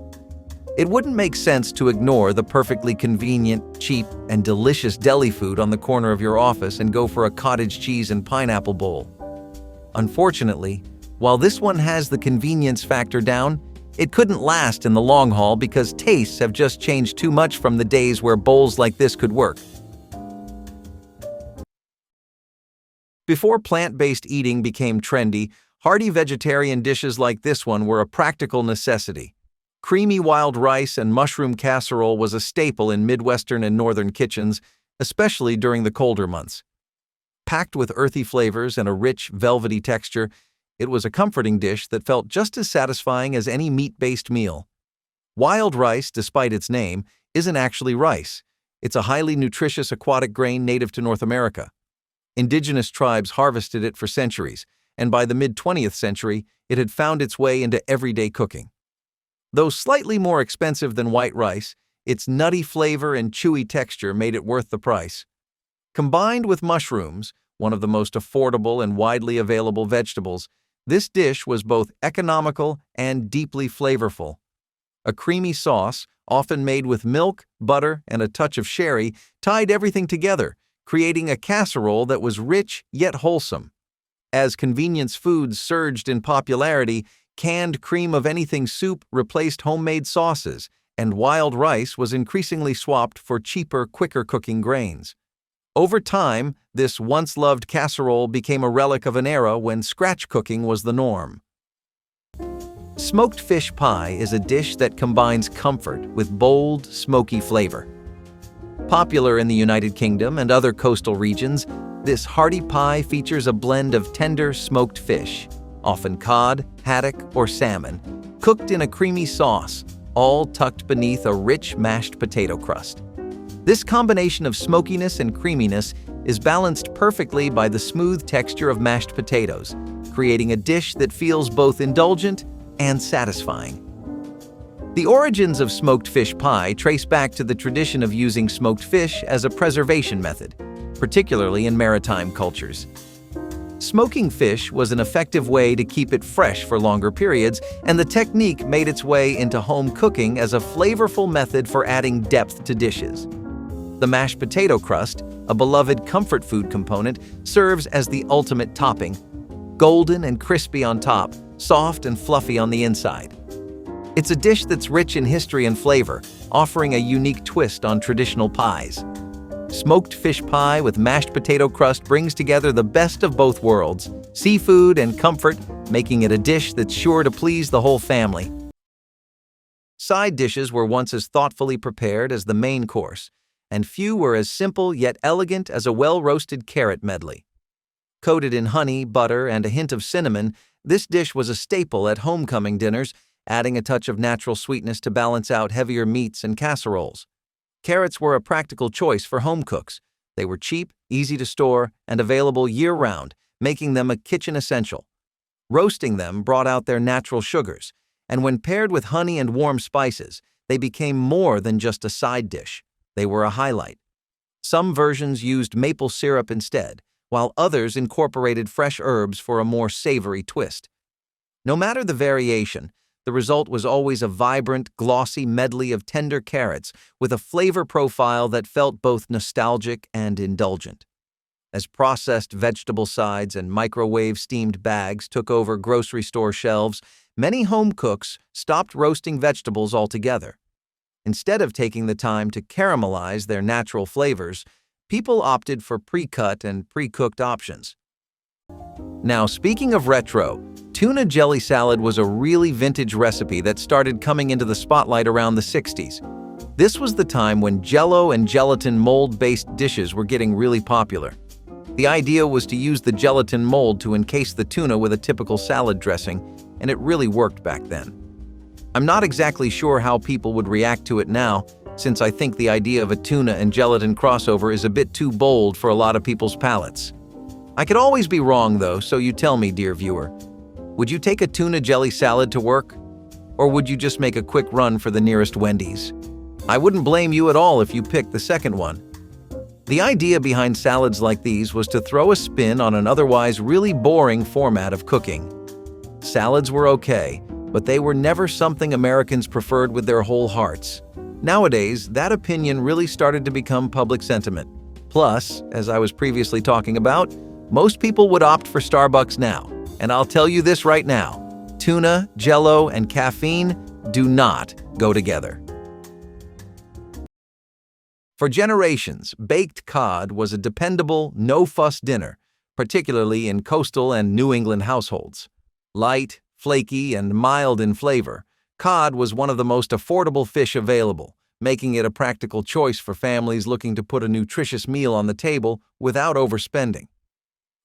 It wouldn't make sense to ignore the perfectly convenient, cheap, and delicious deli food on the corner of your office and go for a cottage cheese and pineapple bowl. Unfortunately, while this one has the convenience factor down, it couldn't last in the long haul because tastes have just changed too much from the days where bowls like this could work. Before plant-based eating became trendy, hearty vegetarian dishes like this one were a practical necessity. Creamy wild rice and mushroom casserole was a staple in Midwestern and Northern kitchens, especially during the colder months. Packed with earthy flavors and a rich, velvety texture, it was a comforting dish that felt just as satisfying as any meat-based meal. Wild rice, despite its name, isn't actually rice. It's a highly nutritious aquatic grain native to North America. Indigenous tribes harvested it for centuries, and by the mid-20th century, it had found its way into everyday cooking. Though slightly more expensive than white rice, its nutty flavor and chewy texture made it worth the price. Combined with mushrooms, one of the most affordable and widely available vegetables, this dish was both economical and deeply flavorful. A creamy sauce, often made with milk, butter, and a touch of sherry, tied everything together, creating a casserole that was rich yet wholesome. As convenience foods surged in popularity, canned cream of anything soup replaced homemade sauces, and wild rice was increasingly swapped for cheaper, quicker cooking grains. Over time, this once-loved casserole became a relic of an era when scratch cooking was the norm. Smoked fish pie is a dish that combines comfort with bold, smoky flavor. Popular in the United Kingdom and other coastal regions, this hearty pie features a blend of tender smoked fish, often cod, haddock, or salmon, cooked in a creamy sauce, all tucked beneath a rich mashed potato crust. This combination of smokiness and creaminess is balanced perfectly by the smooth texture of mashed potatoes, creating a dish that feels both indulgent and satisfying. The origins of smoked fish pie trace back to the tradition of using smoked fish as a preservation method, particularly in maritime cultures. Smoking fish was an effective way to keep it fresh for longer periods, and the technique made its way into home cooking as a flavorful method for adding depth to dishes. The mashed potato crust, a beloved comfort food component, serves as the ultimate topping, golden and crispy on top, soft and fluffy on the inside. It's a dish that's rich in history and flavor, offering a unique twist on traditional pies. Smoked fish pie with mashed potato crust brings together the best of both worlds, seafood and comfort, making it a dish that's sure to please the whole family. Side dishes were once as thoughtfully prepared as the main course, and few were as simple yet elegant as a well-roasted carrot medley. Coated in honey, butter, and a hint of cinnamon, this dish was a staple at homecoming dinners, adding a touch of natural sweetness to balance out heavier meats and casseroles. Carrots were a practical choice for home cooks. They were cheap, easy to store, and available year-round, making them a kitchen essential. Roasting them brought out their natural sugars, and when paired with honey and warm spices, they became more than just a side dish. They were a highlight. Some versions used maple syrup instead, while others incorporated fresh herbs for a more savory twist. No matter the variation, the result was always a vibrant, glossy medley of tender carrots with a flavor profile that felt both nostalgic and indulgent. As processed vegetable sides and microwave steamed bags took over grocery store shelves, many home cooks stopped roasting vegetables altogether. Instead of taking the time to caramelize their natural flavors, people opted for pre-cut and pre-cooked options. Now, speaking of retro, tuna jelly salad was a really vintage recipe that started coming into the spotlight around the 60s. This was the time when JellO and gelatin mold-based dishes were getting really popular. The idea was to use the gelatin mold to encase the tuna with a typical salad dressing, and it really worked back then. I'm not exactly sure how people would react to it now, since I think the idea of a tuna and gelatin crossover is a bit too bold for a lot of people's palates. I could always be wrong though, so you tell me, dear viewer. Would you take a tuna jelly salad to work? Or would you just make a quick run for the nearest Wendy's? I wouldn't blame you at all if you picked the second one. The idea behind salads like these was to throw a spin on an otherwise really boring format of cooking. Salads were okay, but they were never something Americans preferred with their whole hearts. Nowadays, that opinion really started to become public sentiment. Plus, as I was previously talking about, most people would opt for Starbucks now. And I'll tell you this right now, tuna, JellO, and caffeine do not go together. For generations, baked cod was a dependable, no-fuss dinner, particularly in coastal and New England households. Light, flaky, and mild in flavor, cod was one of the most affordable fish available, making it a practical choice for families looking to put a nutritious meal on the table without overspending.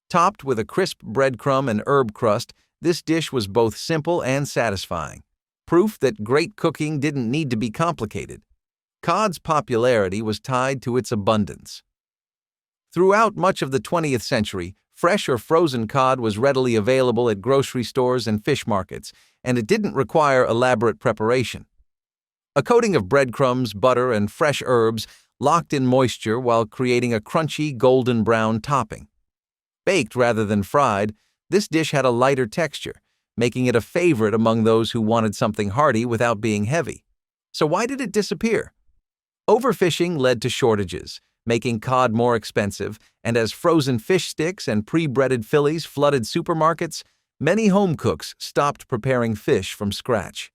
Topped with a crisp breadcrumb and herb crust, this dish was both simple and satisfying, proof that great cooking didn't need to be complicated. Cod's popularity was tied to its abundance. Throughout much of the 20th century, fresh or frozen cod was readily available at grocery stores and fish markets, and it didn't require elaborate preparation. A coating of breadcrumbs, butter, and fresh herbs locked in moisture while creating a crunchy, golden brown topping. Baked rather than fried, this dish had a lighter texture, making it a favorite among those who wanted something hearty without being heavy. So why did it disappear? Overfishing led to shortages, making cod more expensive, and as frozen fish sticks and pre-breaded fillies flooded supermarkets, many home cooks stopped preparing fish from scratch.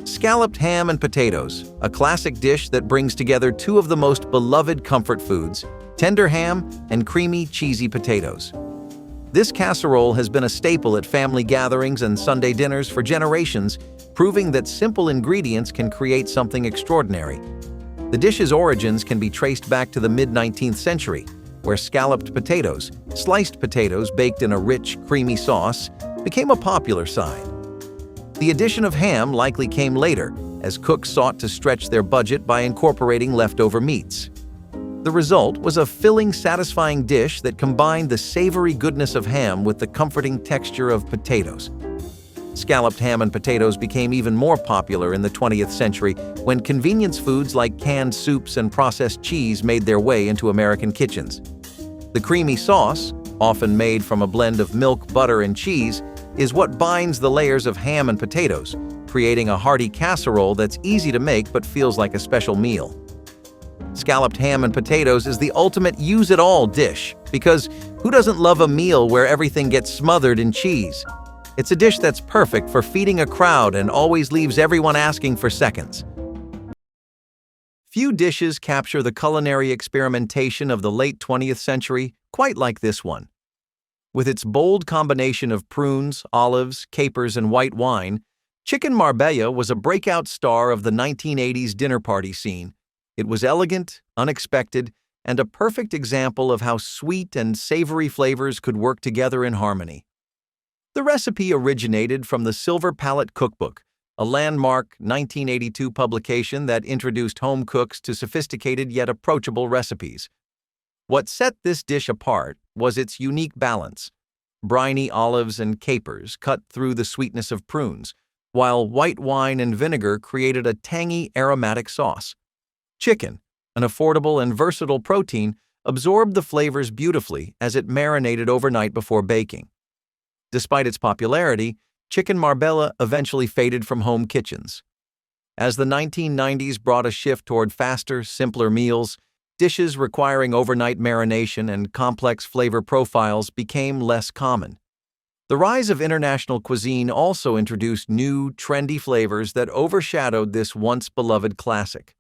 Scalloped ham and potatoes, a classic dish that brings together two of the most beloved comfort foods, tender ham and creamy, cheesy potatoes. This casserole has been a staple at family gatherings and Sunday dinners for generations, proving that simple ingredients can create something extraordinary. The dish's origins can be traced back to the mid-19th century, where scalloped potatoes, sliced potatoes baked in a rich, creamy sauce, became a popular side. The addition of ham likely came later, as cooks sought to stretch their budget by incorporating leftover meats. The result was a filling, satisfying dish that combined the savory goodness of ham with the comforting texture of potatoes. Scalloped ham and potatoes became even more popular in the 20th century when convenience foods like canned soups and processed cheese made their way into American kitchens. The creamy sauce, often made from a blend of milk, butter, and cheese, is what binds the layers of ham and potatoes, creating a hearty casserole that's easy to make but feels like a special meal. Scalloped ham and potatoes is the ultimate use-it-all dish, because who doesn't love a meal where everything gets smothered in cheese? It's a dish that's perfect for feeding a crowd and always leaves everyone asking for seconds. Few dishes capture the culinary experimentation of the late 20th century quite like this one. With its bold combination of prunes, olives, capers, and white wine, chicken Marbella was a breakout star of the 1980s dinner party scene. It was elegant, unexpected, and a perfect example of how sweet and savory flavors could work together in harmony. The recipe originated from the Silver Palette Cookbook, a landmark 1982 publication that introduced home cooks to sophisticated yet approachable recipes. What set this dish apart was its unique balance: briny olives and capers cut through the sweetness of prunes, while white wine and vinegar created a tangy, aromatic sauce. Chicken, an affordable and versatile protein, absorbed the flavors beautifully as it marinated overnight before baking. Despite its popularity, chicken Marbella eventually faded from home kitchens. As the 1990s brought a shift toward faster, simpler meals, dishes requiring overnight marination and complex flavor profiles became less common. The rise of international cuisine also introduced new, trendy flavors that overshadowed this once-beloved classic.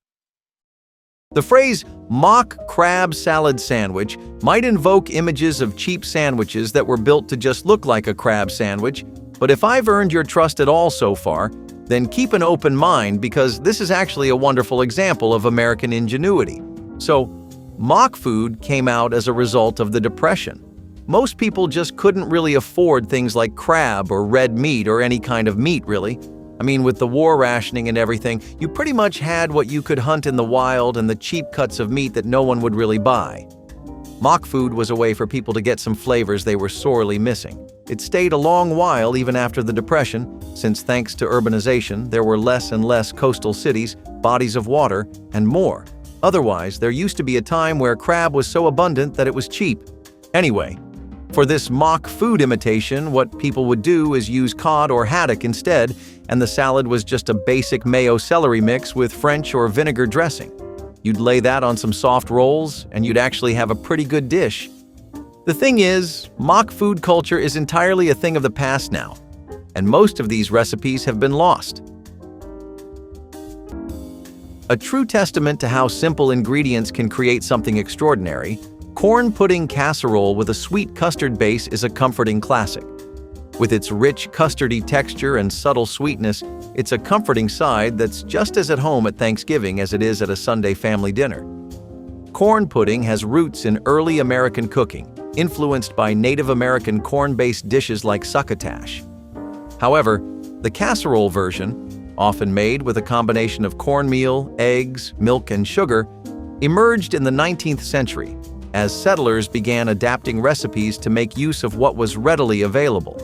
The phrase mock crab salad sandwich might invoke images of cheap sandwiches that were built to just look like a crab sandwich, but if I've earned your trust at all so far, then keep an open mind, because this is actually a wonderful example of American ingenuity. So, mock food came out as a result of the Depression. Most people just couldn't really afford things like crab or red meat or any kind of meat, really. I mean, with the war rationing and everything, you pretty much had what you could hunt in the wild and the cheap cuts of meat that no one would really buy. Mock food was a way for people to get some flavors they were sorely missing. It stayed a long while even after the Depression, since thanks to urbanization, there were less and less coastal cities, bodies of water, and more. Otherwise, there used to be a time where crab was so abundant that it was cheap. Anyway, for this mock food imitation, what people would do is use cod or haddock instead, and the salad was just a basic mayo-celery mix with French or vinegar dressing. You'd lay that on some soft rolls, and you'd actually have a pretty good dish. The thing is, mock food culture is entirely a thing of the past now, and most of these recipes have been lost. A true testament to how simple ingredients can create something extraordinary, corn pudding casserole with a sweet custard base is a comforting classic. With its rich custardy texture and subtle sweetness, it's a comforting side that's just as at home at Thanksgiving as it is at a Sunday family dinner. Corn pudding has roots in early American cooking, influenced by Native American corn-based dishes like succotash. However, the casserole version, often made with a combination of cornmeal, eggs, milk, and sugar, emerged in the 19th century as settlers began adapting recipes to make use of what was readily available.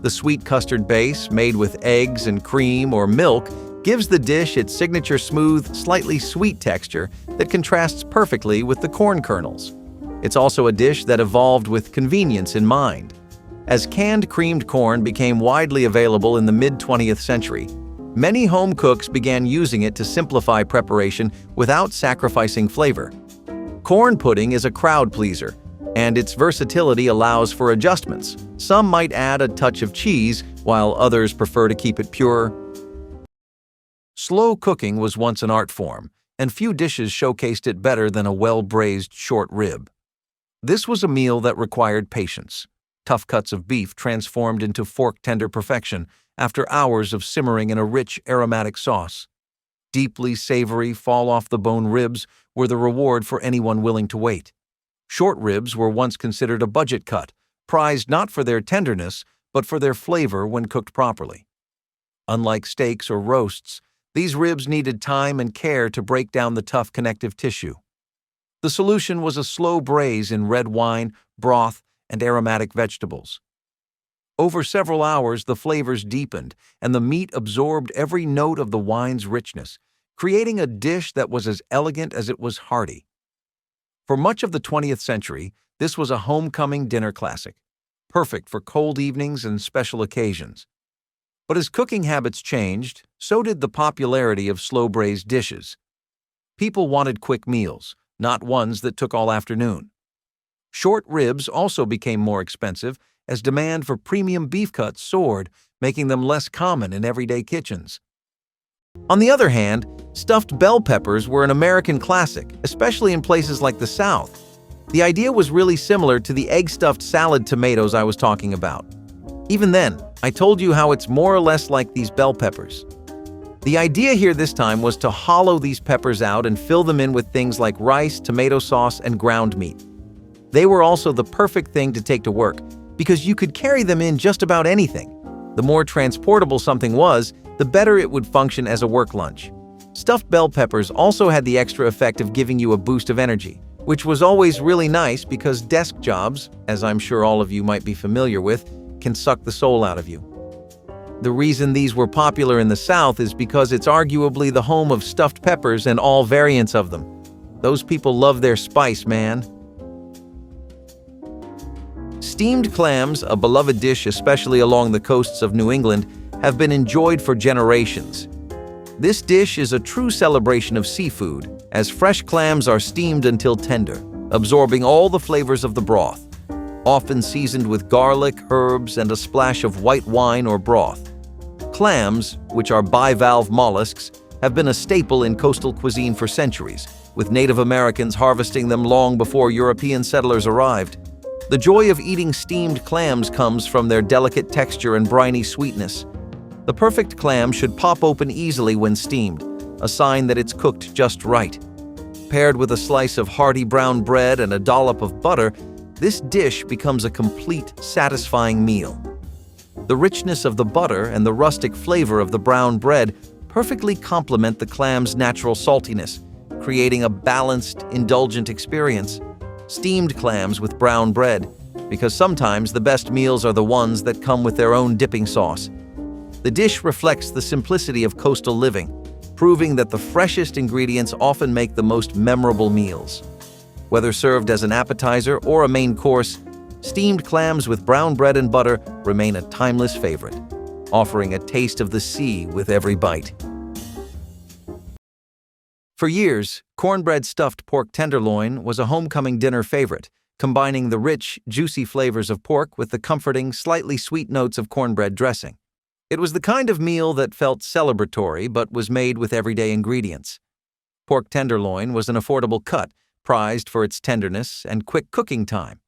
The sweet custard base, made with eggs and cream or milk, gives the dish its signature smooth, slightly sweet texture that contrasts perfectly with the corn kernels. It's also a dish that evolved with convenience in mind. As canned creamed corn became widely available in the mid-20th century, many home cooks began using it to simplify preparation without sacrificing flavor. Corn pudding is a crowd pleaser, and its versatility allows for adjustments. Some might add a touch of cheese, while others prefer to keep it pure. Slow cooking was once an art form, and few dishes showcased it better than a well-braised short rib. This was a meal that required patience. Tough cuts of beef transformed into fork-tender perfection after hours of simmering in a rich, aromatic sauce. Deeply savory, fall-off-the-bone ribs were the reward for anyone willing to wait. Short ribs were once considered a budget cut, prized not for their tenderness, but for their flavor when cooked properly. Unlike steaks or roasts, these ribs needed time and care to break down the tough connective tissue. The solution was a slow braise in red wine, broth, and aromatic vegetables. Over several hours, the flavors deepened, and the meat absorbed every note of the wine's richness, creating a dish that was as elegant as it was hearty. For much of the 20th century, this was a homecoming dinner classic, perfect for cold evenings and special occasions. But as cooking habits changed, so did the popularity of slow-braised dishes. People wanted quick meals, not ones that took all afternoon. Short ribs also became more expensive as demand for premium beef cuts soared, making them less common in everyday kitchens. On the other hand, stuffed bell peppers were an American classic, especially in places like the South. The idea was really similar to the egg-stuffed salad tomatoes I was talking about. Even then, I told you how it's more or less like these bell peppers. The idea here this time was to hollow these peppers out and fill them in with things like rice, tomato sauce, and ground meat. They were also the perfect thing to take to work, because you could carry them in just about anything. The more transportable something was, the better it would function as a work lunch. Stuffed bell peppers also had the extra effect of giving you a boost of energy, which was always really nice because desk jobs, as I'm sure all of you might be familiar with, can suck the soul out of you. The reason these were popular in the South is because it's arguably the home of stuffed peppers and all variants of them. Those people love their spice, man. Steamed clams, a beloved dish especially along the coasts of New England, have been enjoyed for generations. This dish is a true celebration of seafood, as fresh clams are steamed until tender, absorbing all the flavors of the broth, often seasoned with garlic, herbs, and a splash of white wine or broth. Clams, which are bivalve mollusks, have been a staple in coastal cuisine for centuries, with Native Americans harvesting them long before European settlers arrived. The joy of eating steamed clams comes from their delicate texture and briny sweetness. The perfect clam should pop open easily when steamed, a sign that it's cooked just right. Paired with a slice of hearty brown bread and a dollop of butter, this dish becomes a complete, satisfying meal. The richness of the butter and the rustic flavor of the brown bread perfectly complement the clam's natural saltiness, creating a balanced, indulgent experience. Steamed clams with brown bread, because sometimes the best meals are the ones that come with their own dipping sauce. The dish reflects the simplicity of coastal living, proving that the freshest ingredients often make the most memorable meals. Whether served as an appetizer or a main course, steamed clams with brown bread and butter remain a timeless favorite, offering a taste of the sea with every bite. For years, cornbread stuffed pork tenderloin was a homecoming dinner favorite, combining the rich, juicy flavors of pork with the comforting, slightly sweet notes of cornbread dressing. It was the kind of meal that felt celebratory but was made with everyday ingredients. Pork tenderloin was an affordable cut, prized for its tenderness and quick cooking time.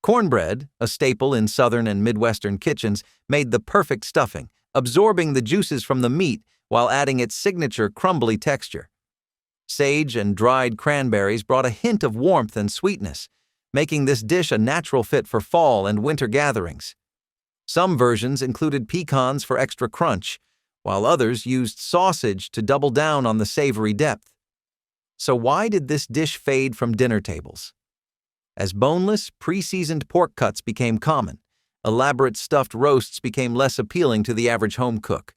Cornbread, a staple in southern and midwestern kitchens, made the perfect stuffing, absorbing the juices from the meat while adding its signature crumbly texture. Sage and dried cranberries brought a hint of warmth and sweetness, making this dish a natural fit for fall and winter gatherings. Some versions included pecans for extra crunch, while others used sausage to double down on the savory depth. So why did this dish fade from dinner tables? As boneless, pre-seasoned pork cuts became common, elaborate stuffed roasts became less appealing to the average home cook.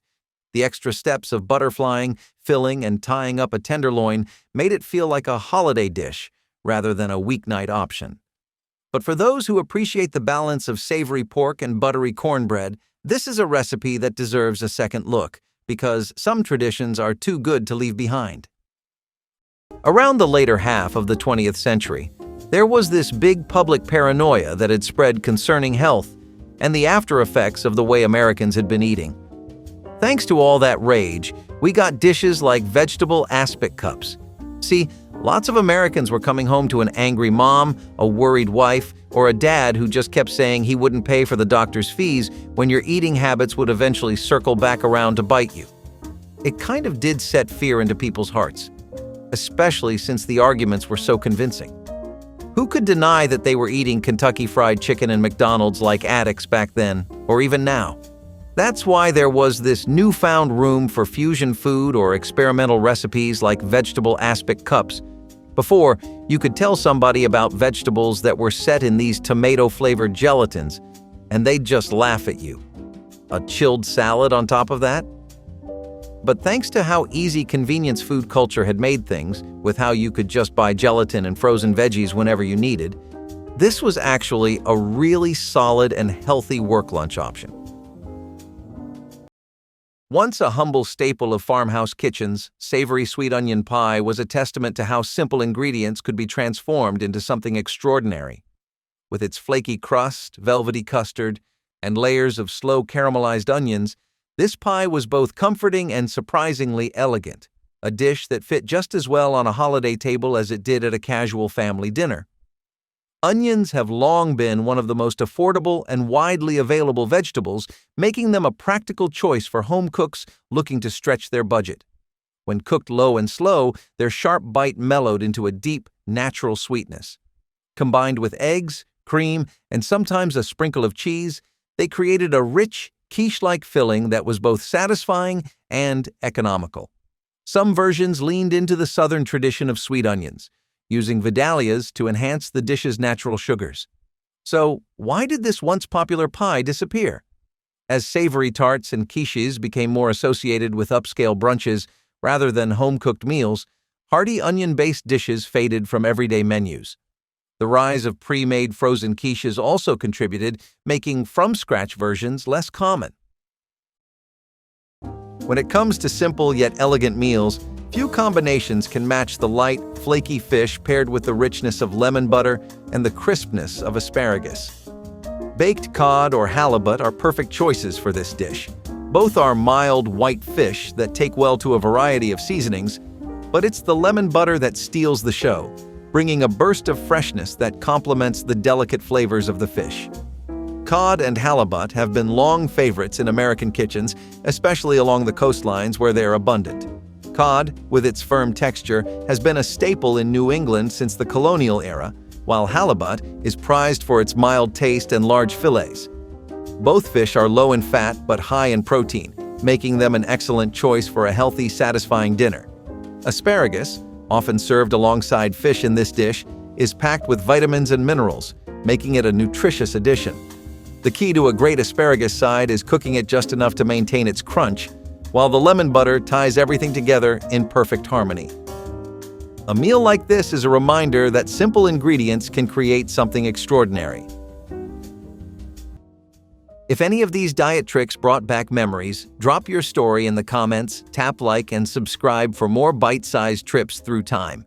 The extra steps of butterflying, filling, and tying up a tenderloin made it feel like a holiday dish rather than a weeknight option. But for those who appreciate the balance of savory pork and buttery cornbread, this is a recipe that deserves a second look, because some traditions are too good to leave behind. Around the later half of the 20th century, there was this big public paranoia that had spread concerning health and the after effects of the way Americans had been eating. Thanks to all that rage, we got dishes like vegetable aspic cups. See, lots of Americans were coming home to an angry mom, a worried wife, or a dad who just kept saying he wouldn't pay for the doctor's fees when your eating habits would eventually circle back around to bite you. It kind of did set fear into people's hearts, especially since the arguments were so convincing. Who could deny that they were eating Kentucky Fried Chicken and McDonald's like addicts back then, or even now? That's why there was this newfound room for fusion food or experimental recipes like vegetable aspic cups. Before, you could tell somebody about vegetables that were set in these tomato-flavored gelatins, and they'd just laugh at you. A chilled salad on top of that? But thanks to how easy convenience food culture had made things, with how you could just buy gelatin and frozen veggies whenever you needed, this was actually a really solid and healthy work lunch option. Once a humble staple of farmhouse kitchens, savory sweet onion pie was a testament to how simple ingredients could be transformed into something extraordinary. With its flaky crust, velvety custard, and layers of slow caramelized onions, this pie was both comforting and surprisingly elegant, a dish that fit just as well on a holiday table as it did at a casual family dinner. Onions have long been one of the most affordable and widely available vegetables, making them a practical choice for home cooks looking to stretch their budget. When cooked low and slow, their sharp bite mellowed into a deep, natural sweetness. Combined with eggs, cream, and sometimes a sprinkle of cheese, they created a rich, quiche-like filling that was both satisfying and economical. Some versions leaned into the southern tradition of sweet onions, using Vidalias to enhance the dish's natural sugars. So, why did this once popular pie disappear? As savory tarts and quiches became more associated with upscale brunches rather than home-cooked meals, hearty onion-based dishes faded from everyday menus. The rise of pre-made frozen quiches also contributed, making from-scratch versions less common. When it comes to simple yet elegant meals, few combinations can match the light, flaky fish paired with the richness of lemon butter and the crispness of asparagus. Baked cod or halibut are perfect choices for this dish. Both are mild white fish that take well to a variety of seasonings, but it's the lemon butter that steals the show, bringing a burst of freshness that complements the delicate flavors of the fish. Cod and halibut have been long favorites in American kitchens, especially along the coastlines where they're abundant. Cod, with its firm texture, has been a staple in New England since the colonial era, while halibut is prized for its mild taste and large fillets. Both fish are low in fat but high in protein, making them an excellent choice for a healthy, satisfying dinner. Asparagus, often served alongside fish in this dish, is packed with vitamins and minerals, making it a nutritious addition. The key to a great asparagus side is cooking it just enough to maintain its crunch, while the lemon butter ties everything together in perfect harmony. A meal like this is a reminder that simple ingredients can create something extraordinary. If any of these diet tricks brought back memories, drop your story in the comments, tap like, and subscribe for more bite-sized trips through time.